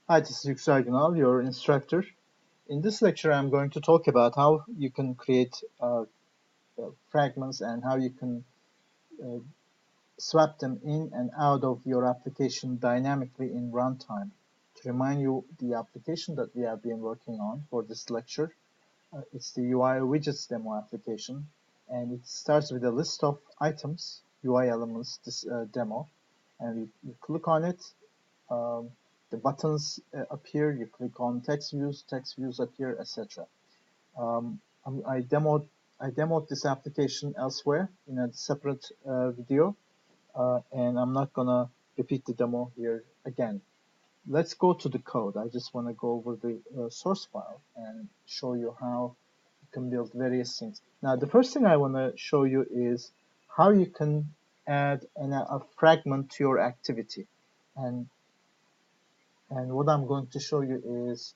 Hi, this is Yüksel Günal, your instructor. In this lecture, I'm going to talk about how you can create fragments and how you can uh, swap them in and out of your application dynamically in runtime. To remind you, the application that we have been working on for this lecture, it's the UI widgets demo application, and it starts with a list of items, UI elements, this demo, and you click on it. Um, the buttons appear, you click on text views appear, etc. Um, I demoed this application elsewhere in a separate video, and I'm not gonna repeat the demo here again. Let's go to the code. I just want to go over the source file and show you how you can build various things. Now, the first thing I want to show you is how you can add a fragment to your activity. And what I'm going to show you is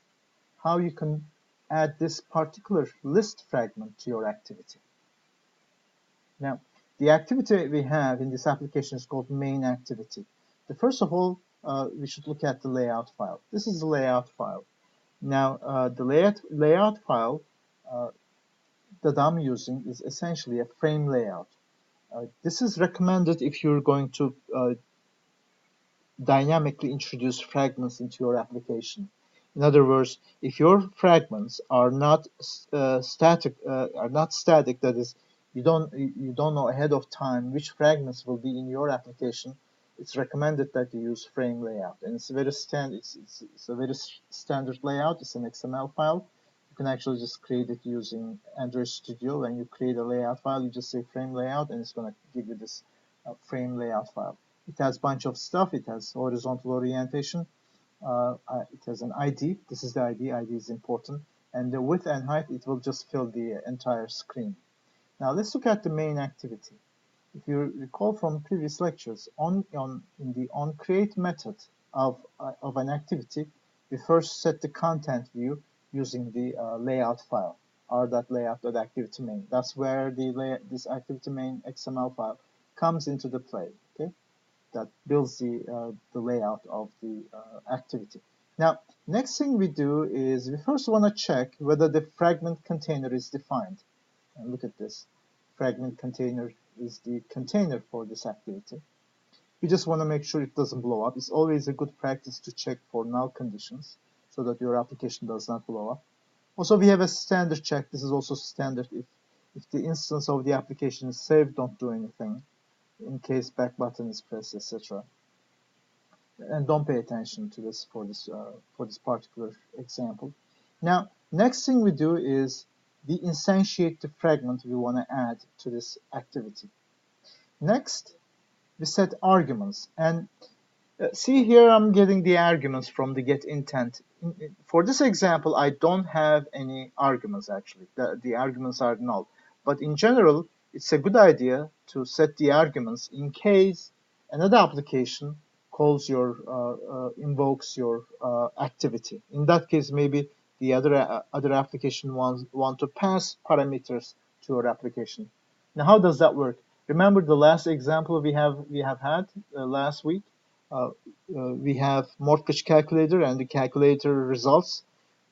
how you can add this particular list fragment to your activity. Now, the activity we have in this application is called main activity. First of all, we should look at the layout file. This is the layout file. Now, the layout file that I'm using is essentially a frame layout. This is recommended if you're going to dynamically introduce fragments into your application. In other words, if your fragments are not static, that is, you don't know ahead of time which fragments will be in your application, it's recommended that you use frame layout. And it's very standard. It's a very standard layout. It's an XML file. You can actually just create it using Android Studio. When you create a layout file, you just say frame layout, and it's going to give you this frame layout file. It has a bunch of stuff. It has horizontal orientation. It has an ID. This is the ID. ID is important. And the width and height, it will just fill the entire screen. Now let's look at the main activity. If you recall from previous lectures, in the onCreate method of an activity, we first set the content view using the layout file, r.layout.activity main. That's where this activity main XML file comes into the play. Okay, that builds the layout of the activity. Now, next thing we do is we first want to check whether the fragment container is defined. And look at this. Fragment container is the container for this activity. You just want to make sure it doesn't blow up. It's always a good practice to check for null conditions so that your application does not blow up. Also, we have a standard check. This is also standard. If the instance of the application is saved, don't do anything. In case back button is pressed, etc. And don't pay attention to this for this particular example. Now, next thing we do is we instantiate the fragment we want to add to this activity. Next, we set arguments. And see here, I'm getting the arguments from the get intent. For this example, I don't have any arguments actually. The arguments are null. But in general, it's a good idea to set the arguments in case another application calls invokes your activity. In that case, maybe the other application want to pass parameters to your application. Now, how does that work? Remember the last example we have had last week. We have mortgage calculator, and the calculator results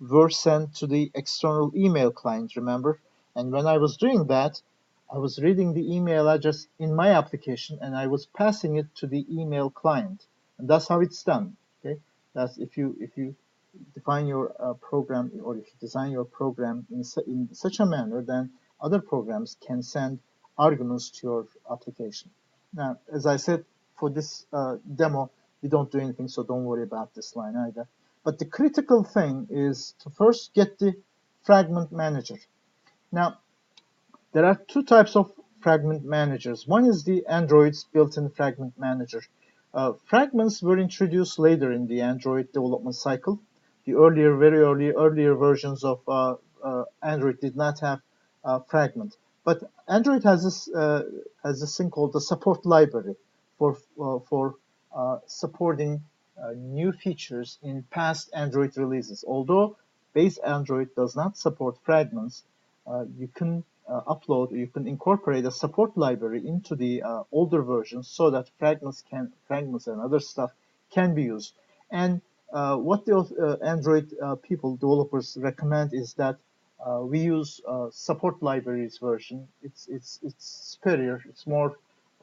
were sent to the external email client, remember? And when I was doing that, I was reading the email address in my application and I was passing it to the email client. And that's how it's done. Okay, that's if you define your program, or if you design your program in such a manner, then other programs can send arguments to your application. Now, as I said, for this demo, we don't do anything, so don't worry about this line either. But the critical thing is to first get the fragment manager. Now, there are two types of fragment managers. One is the Android's built-in fragment manager. Fragments were introduced later in the Android development cycle. The earlier versions of Android did not have fragment. But Android has this thing called the support library for supporting new features in past Android releases. Although base Android does not support fragments, you can you can incorporate a support library into the older versions so that fragments and other stuff can be used. And what the Android people, developers recommend is that we use support libraries version. It's superior. It's more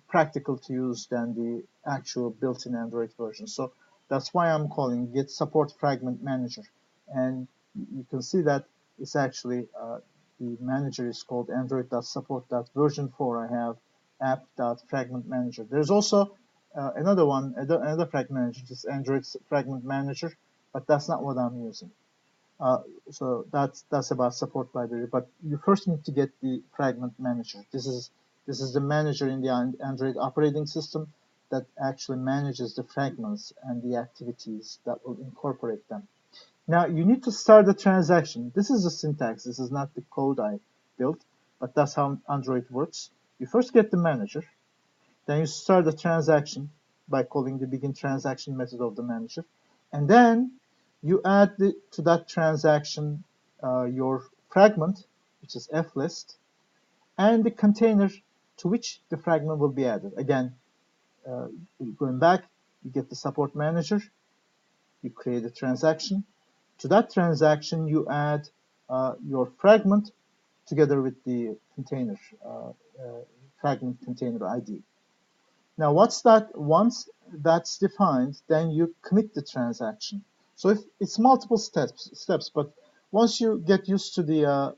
practical to use than the actual built-in Android version. So that's why I'm calling it support fragment manager. And you can see that it's actually the manager is called android.support.version4. I have app.fragment manager. There's also another one, another fragment manager, just Android fragment manager, but that's not what I'm using. So that's about support library. But you first need to get the fragment manager. This is the manager in the Android operating system that actually manages the fragments and the activities that will incorporate them. Now you need to start the transaction. This is the syntax. This is not the code I built, but that's how Android works. You first get the manager, then you start the transaction by calling the begin transaction method of the manager, and then you add to that transaction your fragment, which is flist, and the container to which the fragment will be added. Again, going back, you get the support manager, you create a transaction. To that transaction, you add your fragment together with the container, fragment container ID. Now, what's that? Once that's defined, then you commit the transaction. So if it's multiple steps, but once you get used to the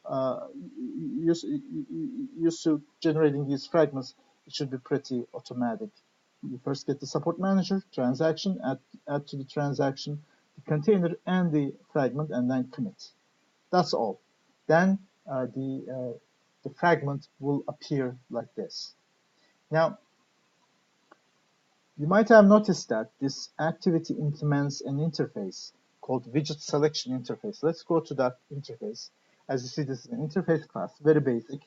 used to generating these fragments, it should be pretty automatic. You first get the support manager, transaction, add to the transaction, the container and the fragment, and then commit. That's all. Then the fragment will appear like this. Now, you might have noticed that this activity implements an interface called widget selection interface. Let's go to that interface. As you see, this is an interface class, very basic.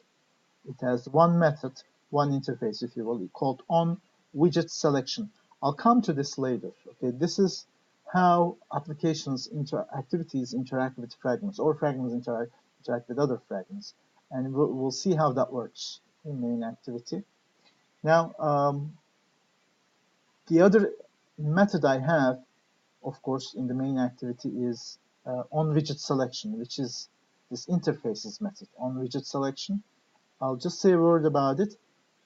It has one method, one interface, if you will, called on widget selection. I'll come to this later. Okay, this is how applications activities interact with fragments, or fragments interact with other fragments, and we'll see how that works in main activity. Now, the other method I have, of course, in the main activity is on widget selection, which is this interfaces method on widget selection. I'll just say a word about it.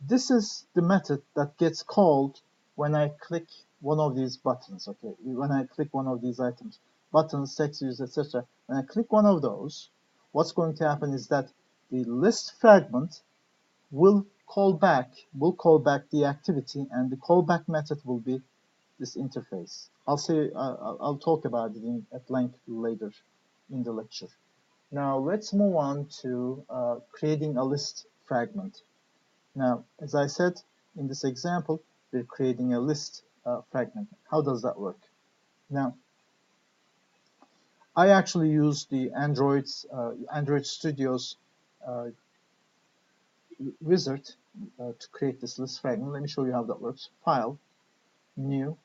This is the method that gets called when I click one of these buttons. Okay, when I click one of these items, buttons, text views, etc. When I click one of those, what's going to happen is that the list fragment will call back the activity, and the callback method will be this interface. I'll talk about it at length later in the lecture. Now let's move on to creating a list fragment. Now, as I said in this example, we're creating a list fragment. How does that work? Now, I actually use the Android Studio's wizard to create this list fragment. Let me show you how that works. File, new.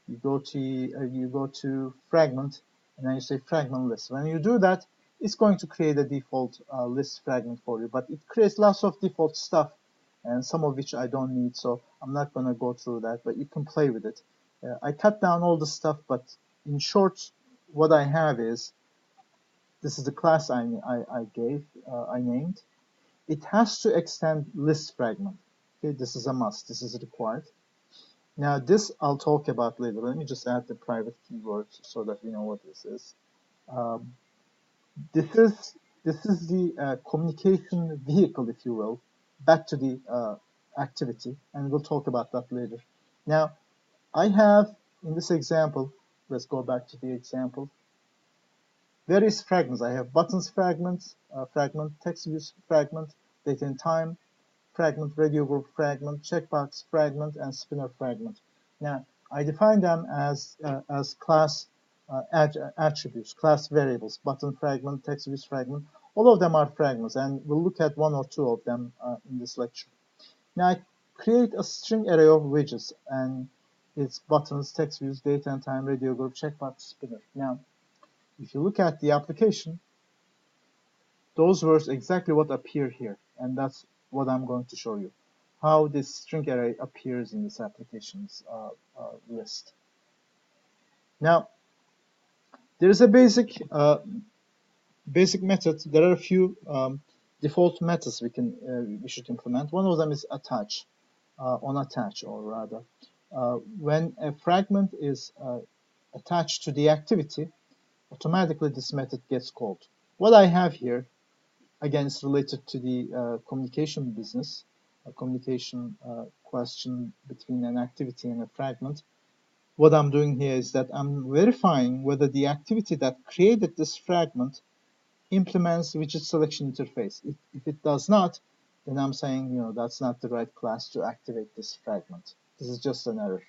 You go to fragment, and then you say fragment list. When you do that, it's going to create a default list fragment for you, but it creates lots of default stuff, and some of which I don't need, so I'm not going to go through that, but you can play with it. I cut down all the stuff, but in short, what I have is, this is the class I named. It has to extend list fragment. Okay, this is a must. This is required. Now this I'll talk about later. Let me just add the private keywords so that we know what this is. This is the communication vehicle, if you will, back to the activity, and we'll talk about that later. Now I have in this example, let's go back to the example, various fragments. I have buttons fragment, text views fragment, date and time fragment, radio group fragment, checkbox fragment, and spinner fragment. Now, I define them as class attributes, class variables, button fragment, text views fragment. All of them are fragments, and we'll look at one or two of them in this lecture. Now, I create a string array of widgets, and it's buttons, text views, date and time, radio group, checkbox, spinner. Now, if you look at the application, those were exactly what appear here, and that's what I'm going to show you, how this string array appears in this application's list. Now, There is a basic method. There are a few default methods we should implement. One of them is attach, on attach, or rather, when a fragment is attached to the activity, automatically this method gets called. What I have here, again, is related to the communication business, a communication question between an activity and a fragment. What I'm doing here is that I'm verifying whether the activity that created this fragment implements widget selection interface. If it does not, then I'm saying, that's not the right class to activate this fragment. This is just an error.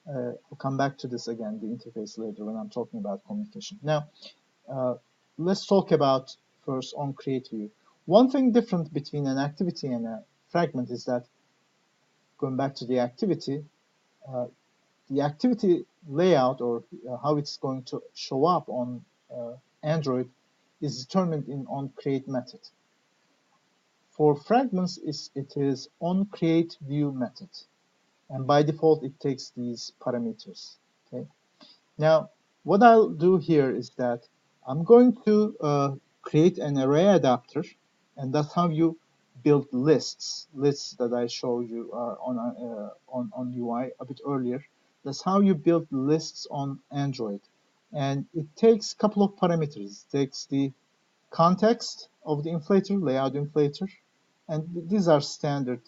I'll come back to this again, the interface, later when I'm talking about communication. Now, let's talk about first on create view. One thing different between an activity and a fragment is that, going back to the activity layout, or how it's going to show up on Android, is determined in onCreate method. For fragments, it is onCreateView method, and by default it takes these parameters. Okay. Now, what I'll do here is that I'm going to create an array adapter, and that's how you build lists that I showed you on UI a bit earlier. That's how you build lists on Android, and it takes a couple of parameters. It takes the context of the inflator, layout inflator, and these are standard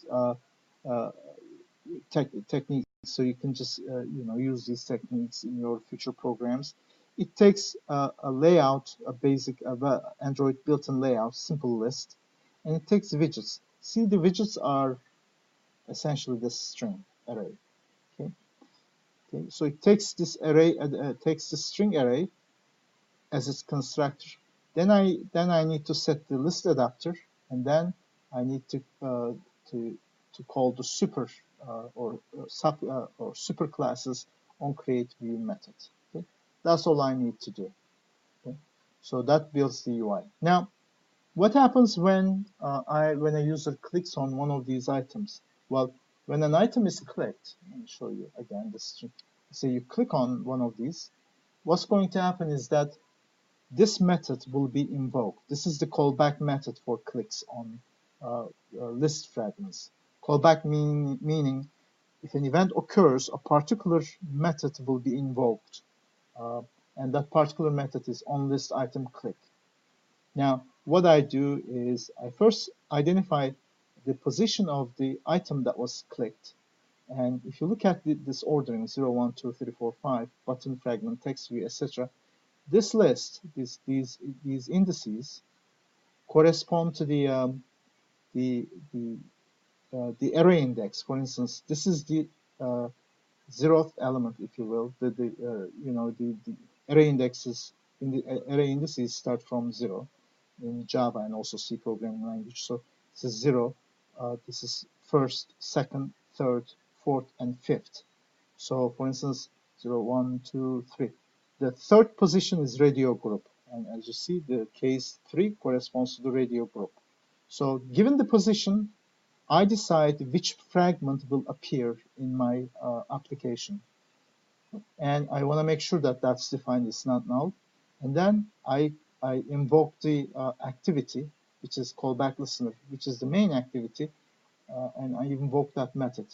techniques, so you can just use these techniques in your future programs. It takes a layout, a basic Android built-in layout, simple list, and it takes widgets. See, the widgets are essentially the string array. Okay, so it takes this array, takes the string array as its constructor. Then I need to set the list adapter, and then I need to call the super or super classes on create view method. Okay? That's all I need to do. Okay? So that builds the UI. Now, what happens when when a user clicks on one of these items? Well, when an item is clicked, let me show you again this. So you click on one of these. What's going to happen is that this method will be invoked. This is the callback method for clicks on list fragments. Callback meaning if an event occurs, a particular method will be invoked, and that particular method is onListItemClick. Now, what I do is I first identify the position of the item that was clicked, and if you look at this ordering 0, 1, 2, 3, 4, 5, button, fragment, text view, etc., this list, these indices, correspond to the array index. For instance, this is the 0th element, if you will. The array indexes in the array indices start from 0 in Java and also C programming language. So this is 0. This is first, second, third, fourth, and fifth. So, for instance, 0, 1, 2, 3. The third position is radio group, and as you see, the case 3 corresponds to the radio group. So, given the position, I decide which fragment will appear in my application, and I want to make sure that that's defined, it's not null. And then I invoke the activity, which is callback listener, which is the main activity, and I invoke that method.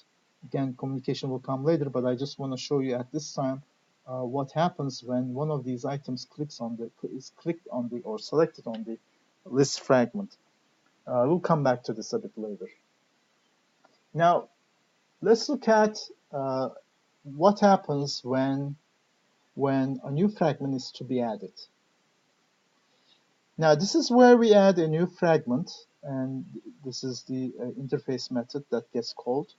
Again, communication will come later, but I just want to show you at this time what happens when one of these items is clicked on the or selected on the list fragment. We'll come back to this a bit later. Now, let's look at what happens when a new fragment is to be added. Now, this is where we add a new fragment, and this is the interface method that gets called.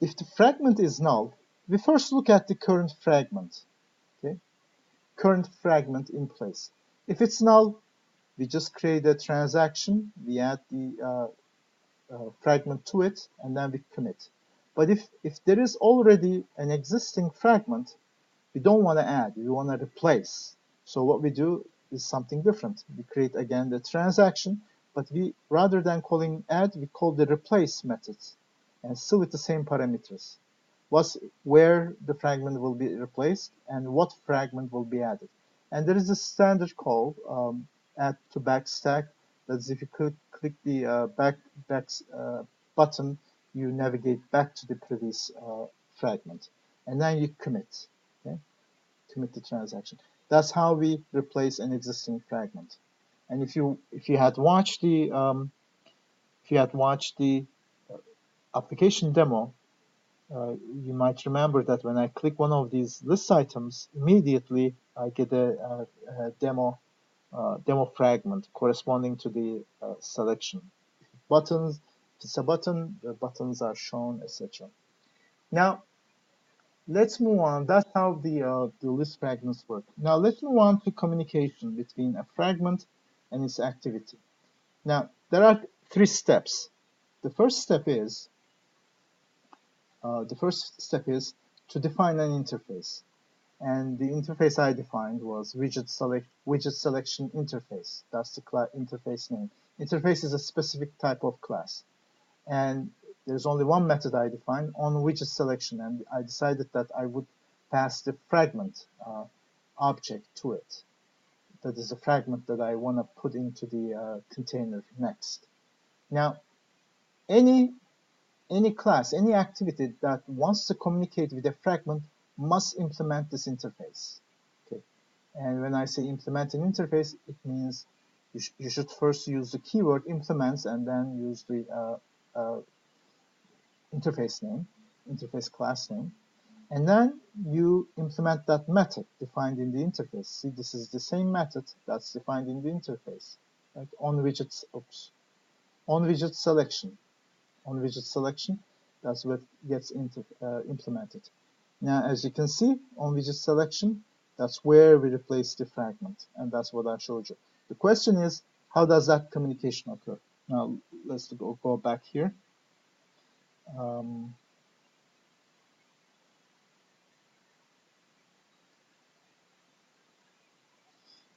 If the fragment is null, we first look at the current fragment, okay? Current fragment in place. If it's null, we just create a transaction, we add the fragment to it, and then we commit. But if there is already an existing fragment, we don't want to add, we want to replace. So what we do is something different. We create again the transaction, but we, rather than calling add, we call the replace method, and still with the same parameters. where the fragment will be replaced and what fragment will be added. And there is a standard call, add to backstack. That's if you click the back button, you navigate back to the previous fragment, and then you commit. Okay? Commit the transaction. That's how we replace an existing fragment. And if you had watched the application demo, you might remember that when I click one of these list items, immediately I get a demo fragment corresponding to the selection. Buttons, if it's a button, the buttons are shown, etc. Now, let's move on. That's how the list fragments work. Now, let's move on to communication between a fragment and its activity. Now, there are 3 steps. The first step is to define an interface. And the interface I defined was widget selection interface. That's the interface name. Interface is a specific type of class. And there's only one method I defined on widget selection, and I decided that I would pass the fragment object to it. That is a fragment that I want to put into the container next. Now, any class, any activity that wants to communicate with a fragment must implement this interface. Okay, and when I say implement an interface, it means you should first use the keyword implements and then use the interface name, interface class name, and then you implement that method defined in the interface. See, this is the same method that's defined in the interface. Right? On widget selection. On widget selection, that's what gets implemented. Now, as you can see, on widget selection, that's where we replace the fragment, and that's what I showed you. The question is, how does that communication occur? Now, let's go back here.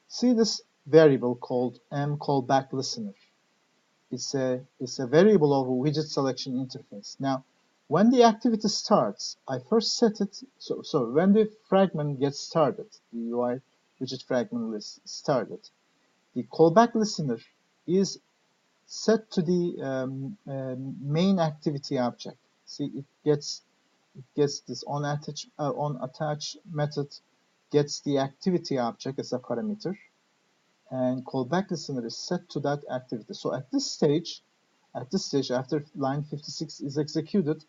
See this variable called mCallbackListener. It's a variable of a widget selection interface. Now, when the activity starts, I first set it, so when the fragment gets started, the UI widget fragment list started, the callback listener is set to the main activity object. See, it gets this onAttach method gets the activity object as a parameter, and callback listener is set to that activity. So at this stage, after line 56 is executed,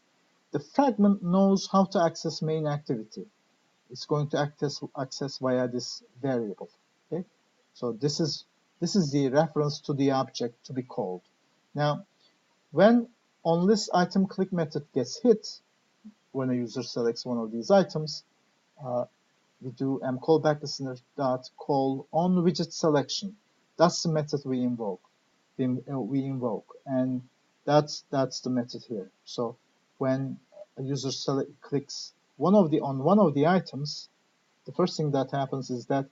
the fragment knows how to access main activity. It's going to access via this variable. Okay, so this is the reference to the object to be called. Now, when onListItemClick method gets hit, when a user selects one of these items, we do mCallbackListener.call onWidgetSelection. That's the method we invoke. And that's the method here. So when a user clicks on one of the items, the first thing that happens is that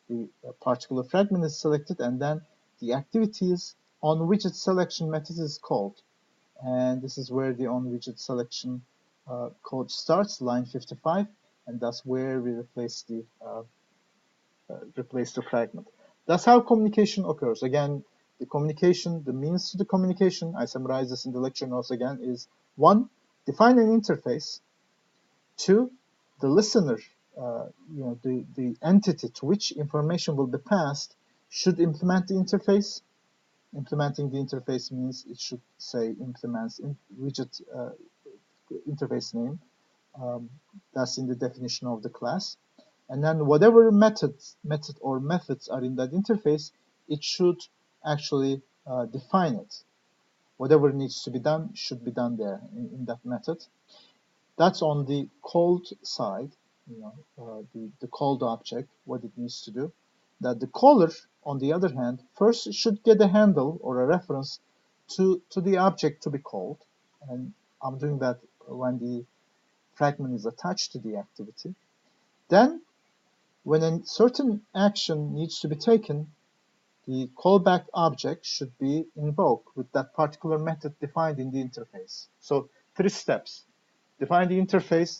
the particular fragment is selected, and then the activities on widget selection method is called. And this is where the on widget selection code starts, line 55, and that's where we replace the fragment. That's how communication occurs. Again, the means to the communication, I summarize this in the lecture notes again, is 1, define an interface. 2, the listener, the entity to which information will be passed should implement the interface. Implementing the interface means it should say implements widget interface name. That's in the definition of the class. And then whatever methods are in that interface, it should actually define it. Whatever needs to be done should be done there in that method. That's on the called side, the called object, what it needs to do. That the caller, on the other hand, first should get a handle or a reference to the object to be called. And I'm doing that when the fragment is attached to the activity. Then, when a certain action needs to be taken, the callback object should be invoked with that particular method defined in the interface. So 3 steps. define the interface,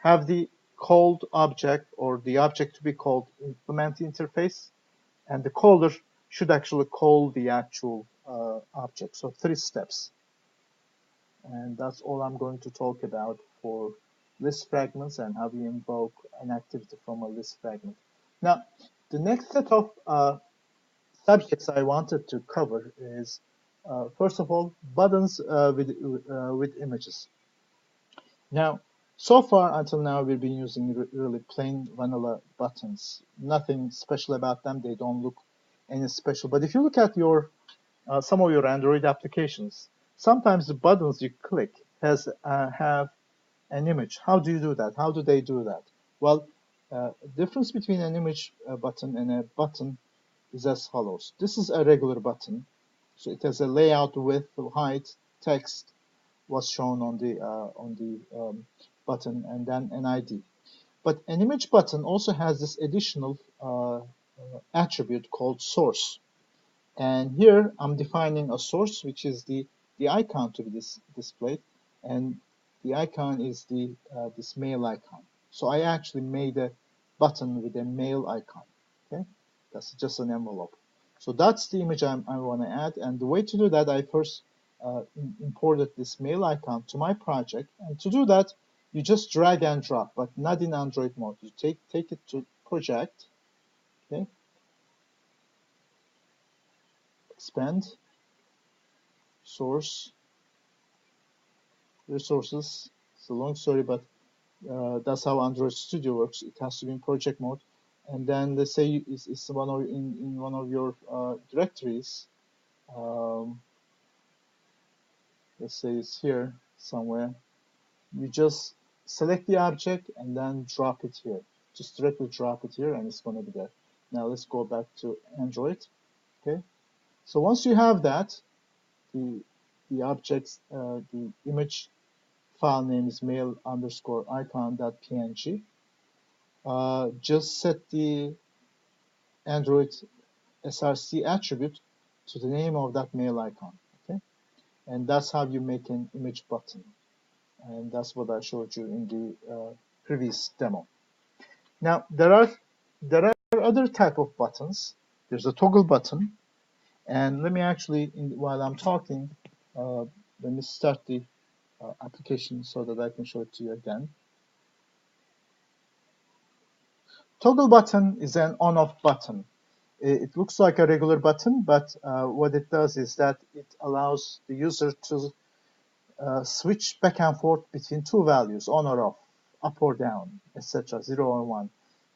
have the called object or the object to be called implement the interface, and the caller should actually call the actual object. So 3 steps. And that's all I'm going to talk about for list fragments and how we invoke an activity from a list fragment. Now, the next set of subjects I wanted to cover is, first of all, buttons with images. Now, so far until now, we've been using really plain vanilla buttons. Nothing special about them. They don't look any special. But if you look at your some of your Android applications, sometimes the buttons you click have an image. How do you do that? How do they do that? Well, the difference between an image button and a button is as follows. This is a regular button. So it has a layout, width, height, text was shown on the button, and then an ID. But an image button also has this additional attribute called source. And here I'm defining a source, which is the icon to be displayed, and the icon is this mail icon. So I actually made a button with a mail icon. Okay, that's just an envelope. So that's the image I want to add, and the way to do that, I first imported this mail icon to my project, and to do that, you just drag and drop, but not in Android mode. You take it to project, okay, expand, source, resources. It's a long story, but that's how Android Studio works. It has to be in project mode, and then let's say it's in one of your directories. Let's say it's here somewhere. You just select the object and then drop it here. Just directly drop it here, and it's going to be there. Now let's go back to Android. Okay. So once you have that, the objects, the image file name is mail_icon.png. Just set the Android src attribute to the name of that mail icon. Okay, and that's how you make an image button. And that's what I showed you in the previous demo. Now there are other type of buttons. There's a toggle button, and let me actually, while I'm talking, let me start the application so that I can show it to you again. Toggle button is an on-off button. It looks like a regular button, but what it does is that it allows the user to switch back and forth between 2 values, on or off, up or down, etc., 0 or 1.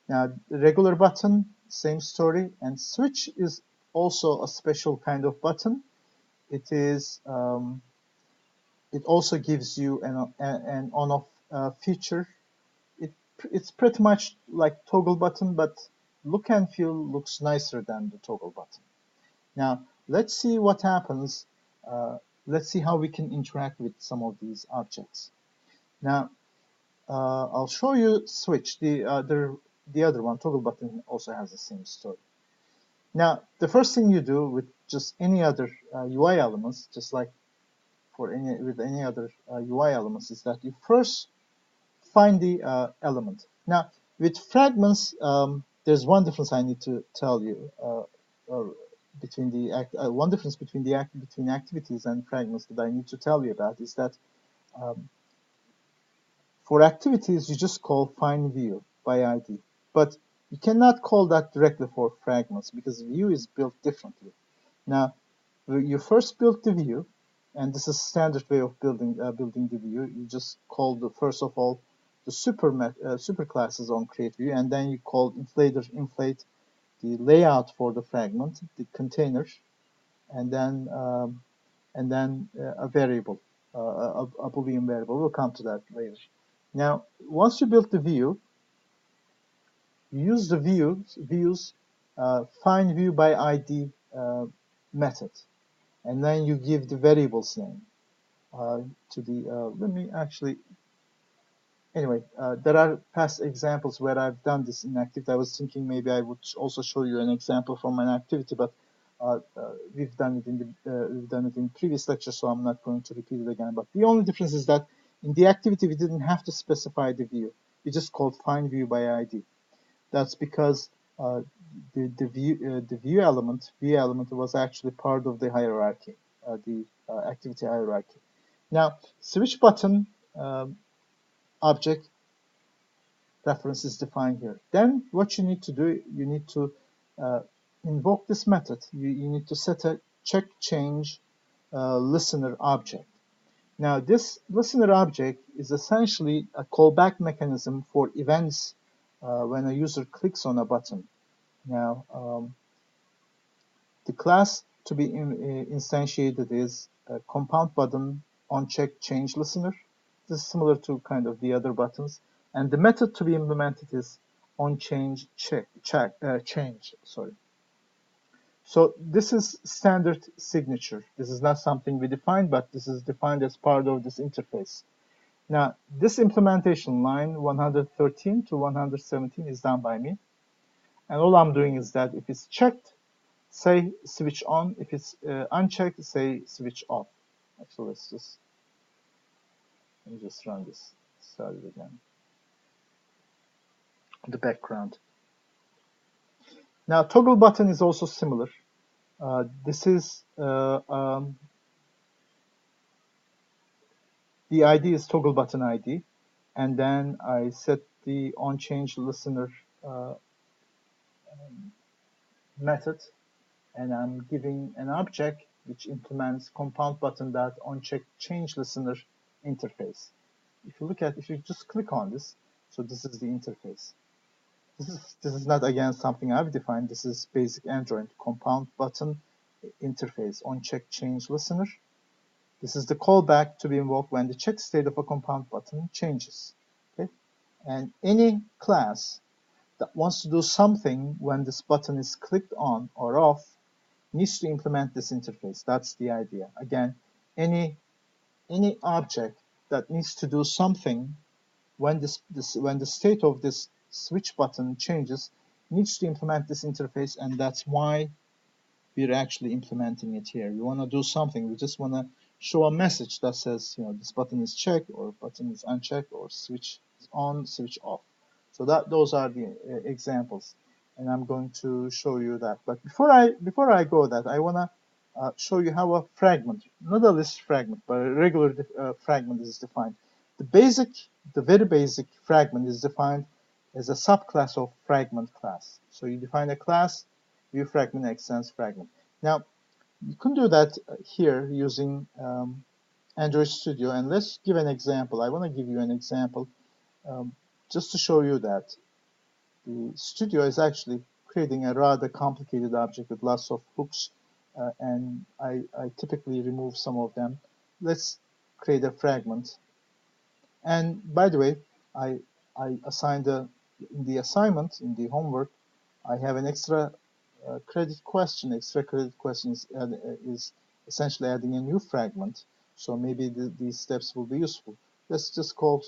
Now, the regular button, same story, and switch is also a special kind of button. It is it also gives you an on-off feature. It's pretty much like toggle button, but look and feel looks nicer than the toggle button. Now, let's see what happens. Let's see how we can interact with some of these objects. Now, I'll show you switch. The other one, toggle button, also has the same story. Now, the first thing you do with just any other UI elements, just like with any other UI elements, is that you first find the element. Now, with fragments, there's one difference I need to tell you. Between one difference between activities and fragments that I need to tell you about is that for activities you just call find view by ID, but you cannot call that directly for fragments because view is built differently. Now, you first build the view, and this is a standard way of building the view. You just call first of all the super classes on create view, and then you call inflate the layout for the fragment, the container, and then a variable, a Boolean variable. We'll come to that later. Now, once you build the view, you use the views find view by ID method, and then you give the variable's name to the. Let me actually. Anyway, there are past examples where I've done this in activity. I was thinking maybe I would also show you an example from an activity, but we've done it in previous lectures, so I'm not going to repeat it again. But the only difference is that In the activity, we didn't have to specify the view. We just called find view by ID. That's because the view element was actually part of the hierarchy, the activity hierarchy. Now, switch button object reference is defined here. Then what you need to do, you need to invoke this method. You need to set a check change listener object. Now, this listener object is essentially a callback mechanism for events when a user clicks on a button. Now, the class to be instantiated is a compound button onCheck change listener. This is similar to kind of the other buttons. And the method to be implemented is onChange change. Sorry. So this is standard signature. This is not something we defined, but this is defined as part of this interface. Now, this implementation line 113 to 117 is done by me. And all I'm doing is that if it's checked, say switch on. If it's unchecked, say switch off. Actually, let me just run this. Start it again. The background. Now, toggle button is also similar. This is the ID is toggle button ID, and then I set the onChange listener method, and I'm giving an object which implements compound button that onCheck change listener interface. If you just click on this, so this is the interface. This is not again something I've defined. This is basic Android compound button interface onCheck change listener. This is the callback to be invoked when the check state of a compound button changes. Okay, and any class that wants to do something when this button is clicked on or off needs to implement this interface. That's the idea. Again, any object that needs to do something when when the state of this switch button changes needs to implement this interface, and that's why we're actually implementing it here. We want to do something. We just want to show a message that says, this button is checked or button is unchecked or switch is on, switch off. So those are the examples, and I'm going to show you that. But before I go that, I want to show you how a fragment, not a list fragment, but a regular fragment is defined. The very basic fragment is defined as a subclass of fragment class. So you define a class, view fragment extends fragment. Now, you can do that here using Android Studio, and let's give an example. I want to give you an example just to show you that the Studio is actually creating a rather complicated object with lots of hooks, and I typically remove some of them. Let's create a fragment. And by the way, I assigned in the assignment, in the homework, I have an extra credit question. Extra credit question is essentially adding a new fragment. So maybe these steps will be useful. Let's just call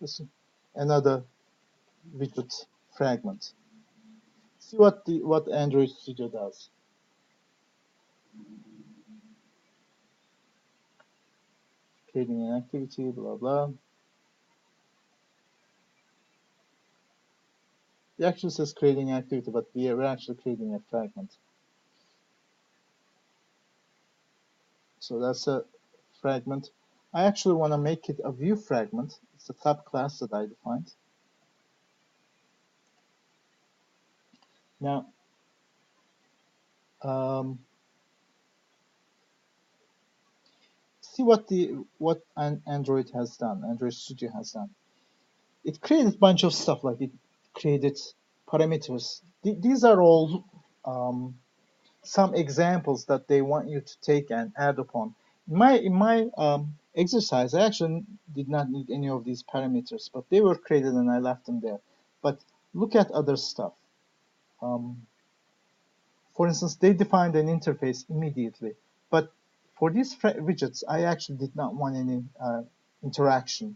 this another widget fragment. See what Android Studio does. Creating an activity, blah blah. It actually says creating activity, but we're actually creating a fragment. So that's a fragment. I actually want to make it a view fragment. It's a subclass that I defined. Now, see what Android has done. Android Studio has done. It created a bunch of stuff, like it created parameters. These are all some examples that they want you to take and add upon. In my exercise, I actually did not need any of these parameters, but they were created and I left them there. But look at other stuff. For instance, they defined an interface immediately, but for these widgets, I actually did not want any interaction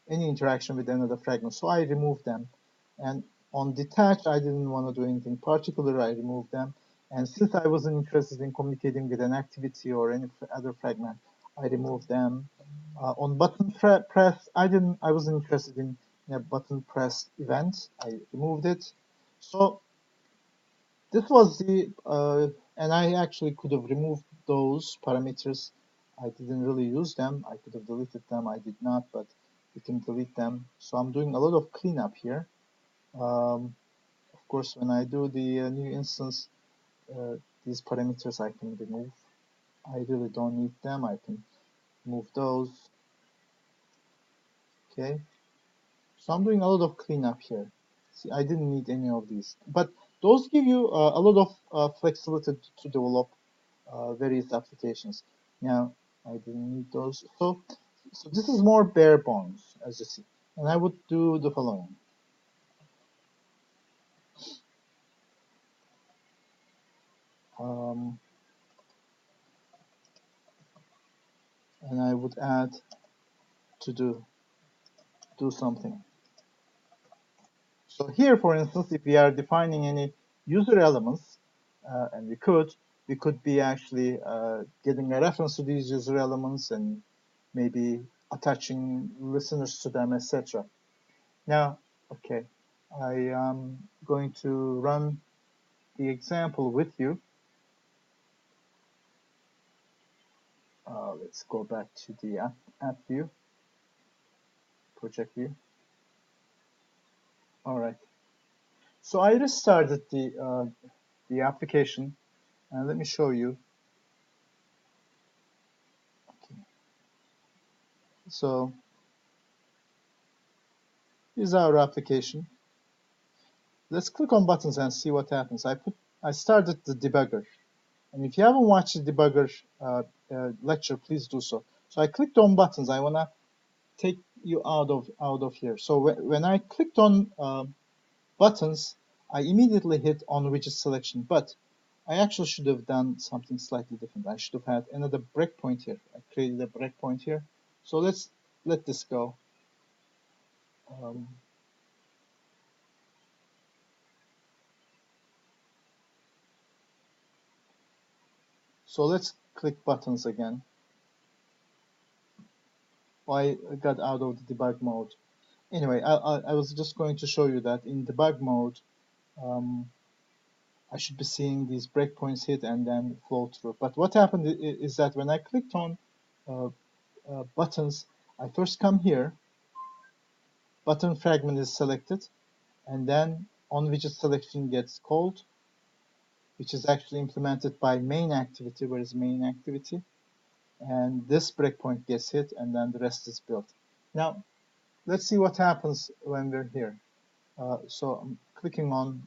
with another fragment, so I removed them. And on detach, I didn't want to do anything particular. I removed them. And since I wasn't interested in communicating with an activity or any other fragment, I removed them. On button press, I wasn't interested in a button press event. I removed it. So this was the, and I actually could have removed those parameters. I didn't really use them. I could have deleted them. I did not, but you can delete them. So I'm doing a lot of cleanup here. Of course, when I do the new instance, these parameters I can remove. I really don't need them. I can move those. Okay. So I'm doing a lot of cleanup here. See, I didn't need any of these, but those give you a lot of flexibility to develop various applications. Now, I didn't need those. So this is more bare bones, as you see. And I would do the following. Um, and I would add to do something. So here, for instance, if we are defining any user elements, and we could be actually getting a reference to these user elements and maybe attaching listeners to them, etc. Now, okay, I am going to run the example with you. Let's go back to the app view, project view. All right. So I restarted the application, and let me show you. Okay. So here's our application. Let's click on buttons and see what happens. I started the debugger, and if you haven't watched the debugger lecture, please do so. So I clicked on buttons. I wanna take you out of here. So when I clicked on buttons, I immediately hit on widget selection, but I actually should have done something slightly different. I should have had another breakpoint here. I created a breakpoint here. So let's let this go. So let's click buttons again. I got out of the debug mode. Anyway, I was just going to show you that in debug mode, I should be seeing these breakpoints hit and then flow through. But what happened is that when I clicked on buttons, I first come here, button fragment is selected, and then on widget selection gets called, which is actually implemented by main activity. Where is main activity? And this breakpoint gets hit, and then the rest is built. Now, let's see what happens when we're here. So I'm clicking on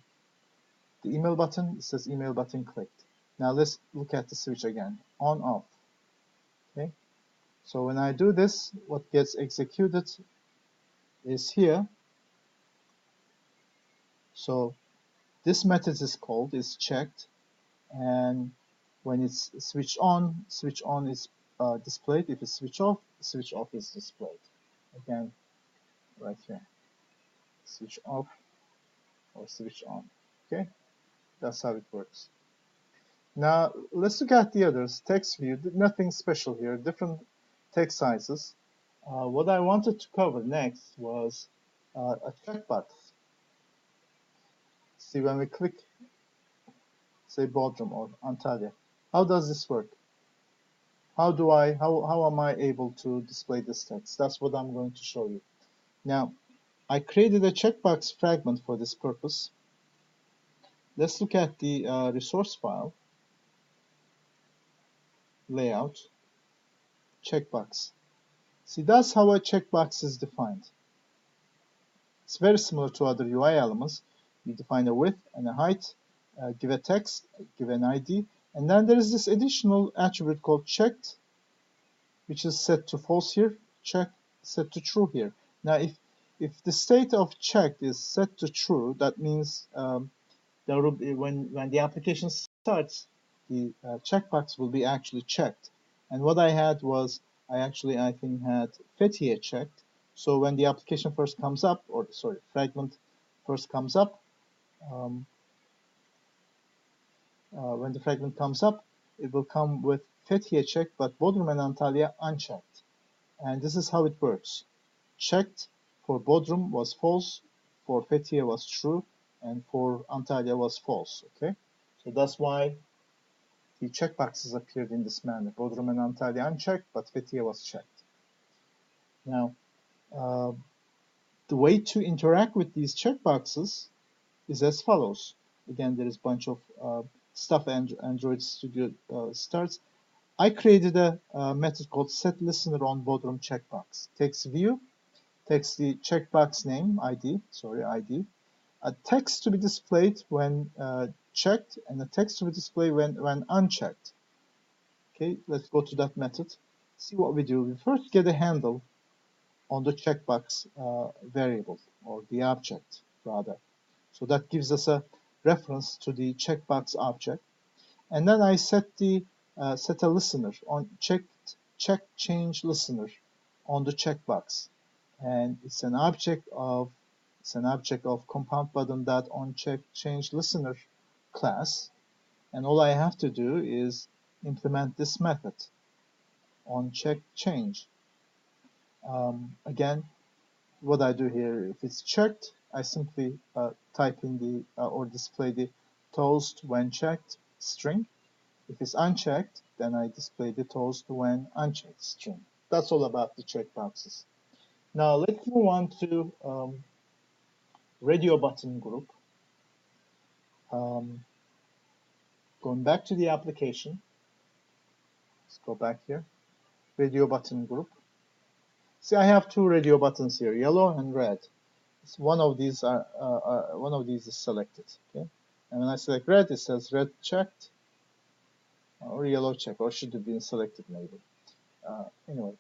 the email button. It says email button clicked. Now let's look at the switch again, on off. Okay. So when I do this, what gets executed is here. So this method is called, is checked, and when it's switch on is displayed. If it's switch off is displayed. Again, right here, switch off or switch on. Okay, that's how it works. Now let's look at the others. Text view, nothing special here. Different text sizes. What I wanted to cover next was a checkbox. See, when we click, say Bodrum or Antalya, how does this work? How am I able to display this text? That's what I'm going to show you. Now, I created a checkbox fragment for this purpose. Let's look at the resource file, layout, checkbox. See, that's how a checkbox is defined. It's very similar to other UI elements. You define a width and a height, give a text, give an ID, and then there is this additional attribute called checked, which is set to false here, checked set to true here. Now, if the state of checked is set to true, that means there will be, when the application starts, the checkbox will be actually checked. And what I had was, I think had Fethiye checked. So when the application first comes up, or sorry, fragment first comes up, when the fragment comes up, it will come with Fethiye checked, but Bodrum and Antalya unchecked. And this is how it works. Checked for Bodrum was false, for Fethiye was true, and for Antalya was false. Okay, so that's why the checkboxes appeared in this manner. Bodrum and Antalya unchecked, but Fethiye was checked. Now, uh, the way to interact with these checkboxes is as follows. Again, there is a bunch of stuff Android Studio starts. I created a method called setListener on Bodrum checkbox. Takes view, takes the checkbox name, ID, a text to be displayed when checked, and a text to be displayed when unchecked. Okay, let's go to that method. See what we do. We first get a handle on the checkbox variable, or the object, rather. So that gives us a reference to the checkbox object. And then I set a listener on check change listener on the checkbox, and it's an object of compound button dot on check change listener class, and all I have to do is implement this method on check change. Again, what I do here, if it's checked, I simply type in the or display the toast when checked string. If it's unchecked, then I display the toast when unchecked string. That's all about the checkboxes. Now let's move on to radio button group. Going back to the application, let's go back here. Radio button group. See, I have two radio buttons here, yellow and red. One of these is selected. Okay, and when I select red, it says red checked or yellow checked, or should have been selected maybe. Anyway,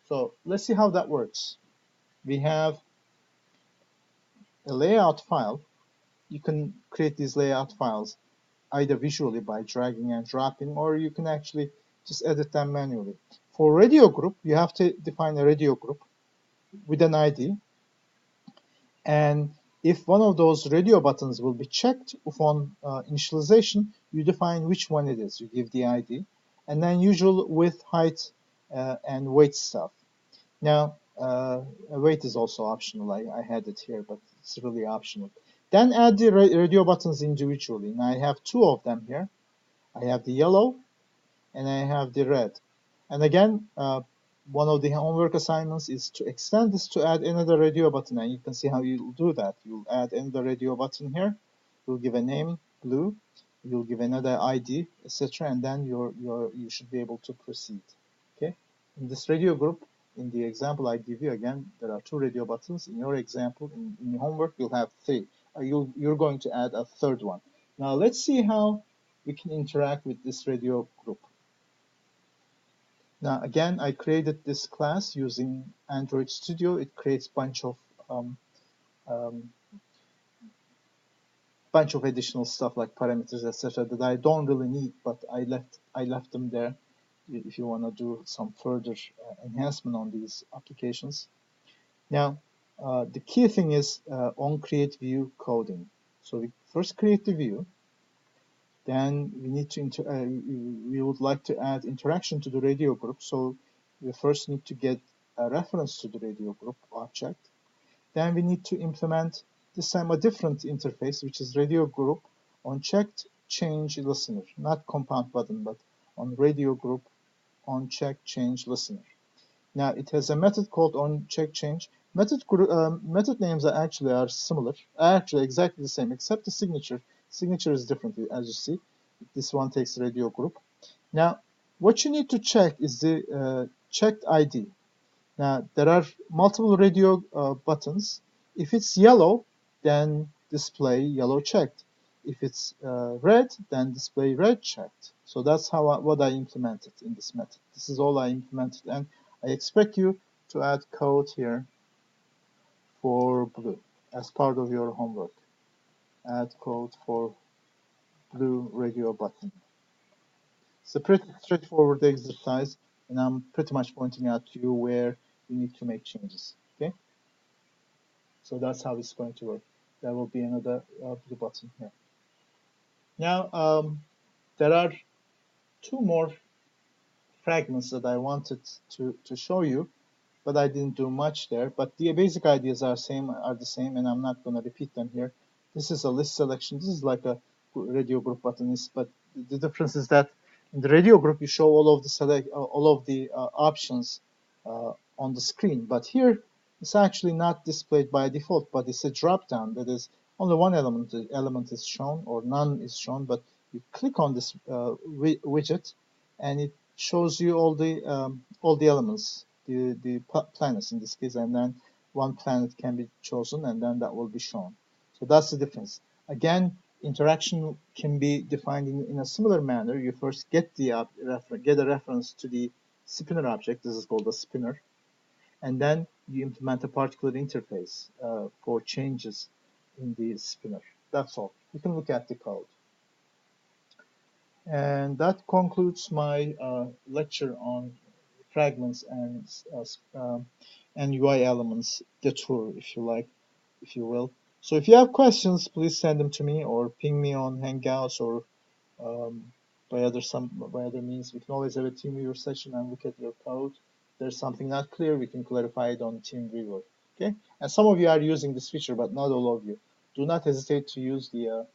so let's see how that works. We have a layout file. You can create these layout files either visually by dragging and dropping, or you can actually just edit them manually. For radio group, you have to define a radio group with an ID. And if one of those radio buttons will be checked upon initialization, you define which one it is. You give the ID, and then usual width, height, and weight stuff. Now, weight is also optional. I had it here, but it's really optional. Then add the radio buttons individually. Now I have two of them here. I have the yellow and I have the red. And again, one of the homework assignments is to extend this to add another radio button. And you can see how you'll do that. You'll add another radio button here. You'll give a name, blue. You'll give another ID, etc. And then you should be able to proceed. Okay. In this radio group, in the example I give you, again, there are two radio buttons. In your example, in your homework, you'll have three. You're going to add a third one. Now let's see how we can interact with this radio group. Now again, I created this class using Android Studio. It creates bunch of additional stuff like parameters, etc. that I don't really need, but I left them there if you want to do some further enhancement on these applications. Now, the key thing is on create view coding. So we first create the view, then we need to we would like to add interaction to the radio group. So we first need to get a reference to the radio group object. Then we need to implement this time a different interface, which is radio group on checked change listener, not compound button, but on radio group on check change listener. Now it has a method called on check change. Method names are actually similar, actually exactly the same, except the signature. Signature is different, as you see. This one takes radio group. Now, what you need to check is the checked ID. Now, there are multiple radio buttons. If it's yellow, then display yellow checked. If it's red, then display red checked. So that's what I implemented in this method. This is all I implemented, and I expect you to add code here for blue as part of your homework. Add code for blue radio button. It's a pretty straightforward exercise, and I'm pretty much pointing out to you where you need to make changes. Okay? So that's how it's going to work. There will be another blue button here. Now, there are two more fragments that I wanted to show you. but I didn't do much there. But the basic ideas are the same, and I'm not going to repeat them here. This is a list selection. This is like a radio group button is, but the difference is that in the radio group you show all of the options on the screen. But here it's actually not displayed by default, but it's a drop down that is only one element is shown or none is shown. But you click on this widget, and it shows you all the elements, the planets in this case, and then one planet can be chosen, and then that will be shown. So that's the difference. Again, interaction can be defined in a similar manner. You first get a reference to the spinner object. This is called a spinner, and then you implement a particular interface for changes in the spinner. That's all. You can look at the code. And that concludes my lecture on fragments and UI elements, the tour, if you like, if you will. So if you have questions, please send them to me or ping me on Hangouts or by other means. We can always have a TeamViewer session and look at your code. If there's something not clear, we can clarify it on TeamViewer. Okay? And some of you are using this feature, but not all of you. Do not hesitate to use the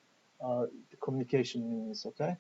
communication means. Okay?